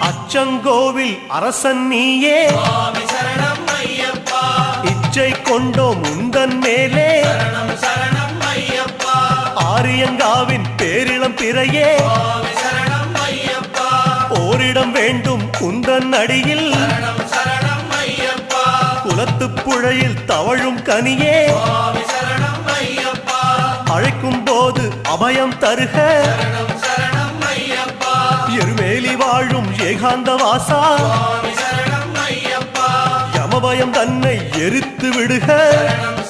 அச்சங்கோவில் அரசன் நீயே சுவாமி சரணம் ஐயப்பா இச்சை கொண்டோம் உந்தன் மேலே சரணம் சரணம் ஐயப்பா ஆரியங்காவின் பேரிளம் பிறையே சுவாமி சரணம் ஐயப்பா ஓரிடம் வேண்டும் உந்தன் அடியில் சரணம் சரணம் ஐயப்பா குலத்துப் புழையில் தவழும் கனியே சுவாமி சரணம் ஐயப்பா அழைக்கும் போது அபயம் தருக சரணம் சரணம் ஐயப்பா எருமேலி வாழும் ஏகாந்த வாசா சுவாமி சரணம் ஐயப்பா யமபயம் தன்னை எரித்து விடுக சரணம்